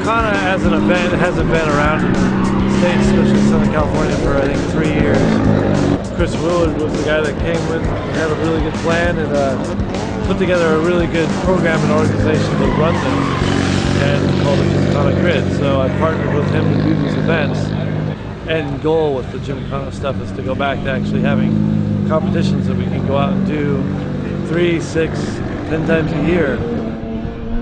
Gymkhana as an event hasn't been around in the States, especially Southern California, for I think 3 years. Chris Willard was the guy that came with, had a really good plan, and put together a really good program and organization to run this, and called it Gymkhana Grid. So I partnered with him to do these events. End goal with the Gymkhana stuff is to go back to actually having competitions that we can go out and do 3, 6, 10 times a year.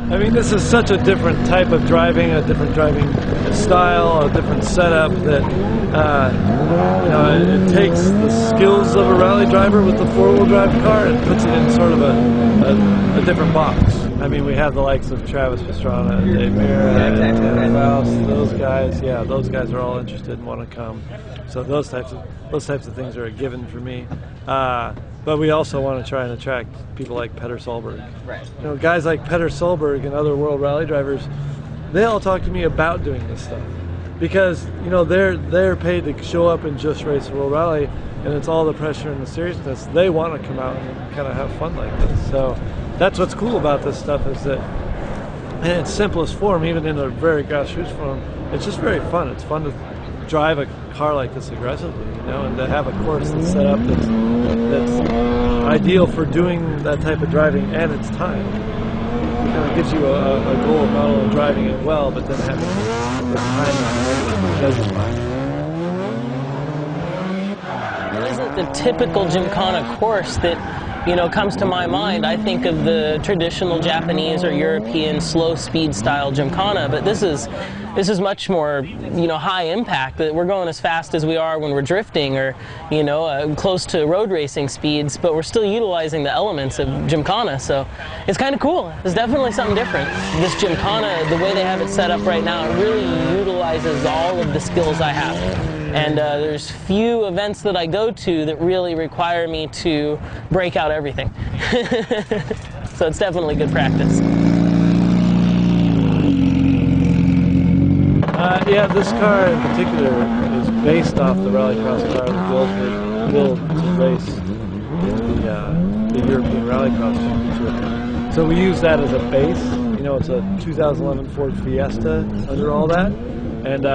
I mean, this is such a different type of driving, a different driving style, a different setup that, you know, it takes the skills of a rally driver with the four-wheel drive car and puts it in sort of a different box. I mean, we have the likes of Travis Pastrana, Dave Mirra, and Faust, those guys. Yeah, those guys are all interested and want to come. So those types of things are a given for me. But we also want to try and attract people like Petter Solberg. Right. You know, guys like Petter Solberg and other world rally drivers, they all talk to me about doing this stuff because, you know, they're paid to show up and just race a world rally, and it's all the pressure and the seriousness. They want to come out and kind of have fun like this. So that's what's cool about this stuff, is that in its simplest form, even in a very grassroots form, it's just very fun. It's fun to drive a car like this aggressively, you know, and to have a course that's set up that's ideal for doing that type of driving, and it's time. It kind of gives you a goal of not only driving it well, but then having the time to justify it. It isn't the typical Gymkhana course that, you know, comes to my mind. I think of the traditional Japanese or European slow speed style Gymkhana, but this is much more, you know, high impact. That we're going as fast as we are when we're drifting, or, you know, close to road racing speeds, but we're still utilizing the elements of Gymkhana. So it's kind of cool. It's definitely something different. This Gymkhana, the way they have it set up right now, it really utilizes all of the skills I have. And there's few events that I go to that really require me to break out everything. So it's definitely good practice. Yeah, this car in particular is based off the rallycross car that built to race in the European Rallycross Championship. So we use that as a base. You know, it's a 2011 Ford Fiesta under all that. And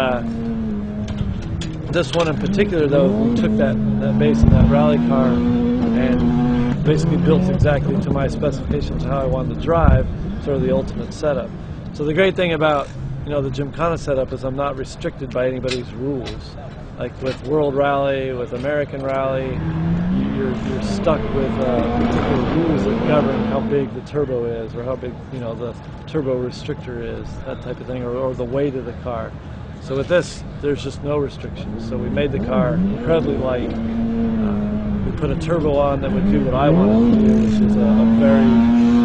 this one in particular, though, we took that base in that rally car and basically built exactly to my specifications how I wanted to drive, sort of the ultimate setup. So the great thing about, you know, the Gymkhana setup is I'm not restricted by anybody's rules. Like with World Rally, with American Rally, you're stuck with particular rules that govern how big the turbo is, or how big, you know, the turbo restrictor is, that type of thing, or the weight of the car. So with this, there's just no restrictions. So we made the car incredibly light. We put a turbo on that would do what I wanted to do, which is a very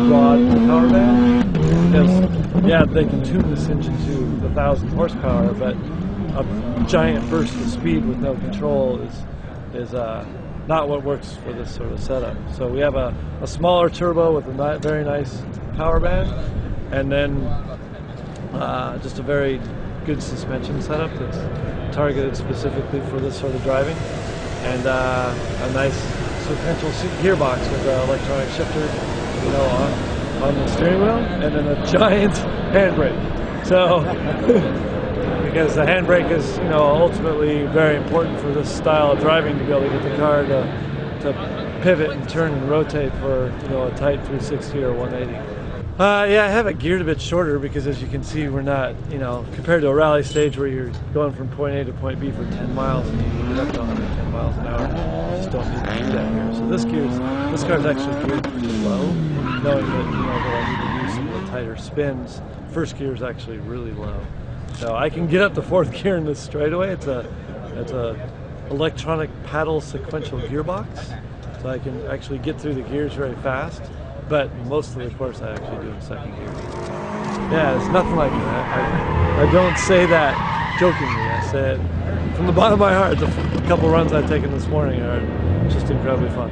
broad power band. Because, yeah, they can tune this engine to 1,000 horsepower, but a giant burst of speed with no control is not what works for this sort of setup. So we have a smaller turbo with a very nice power band, and then just a very good suspension setup that's targeted specifically for this sort of driving, and a nice sequential gearbox with an electronic shifter, you know, on the steering wheel, and then a giant handbrake. So, because the handbrake is, you know, ultimately very important for this style of driving, to be able to get the car to pivot and turn and rotate for, you know, a tight 360 or 180. Yeah, I have it geared a bit shorter because, as you can see, we're not, you know, compared to a rally stage where you're going from point A to point B for 10 miles and you can get up to 110 miles an hour. You just don't need to do that here. So this car's actually geared pretty low, knowing that, you know, that I need to use some of the tighter spins. First gear is actually really low. So I can get up to fourth gear in this straightaway. It's a electronic paddle sequential gearbox. So I can actually get through the gears very fast. But most of the course I actually do in second gear. Yeah, it's nothing like that. I don't say that jokingly. I say it from the bottom of my heart. The couple runs I've taken this morning are just incredibly fun.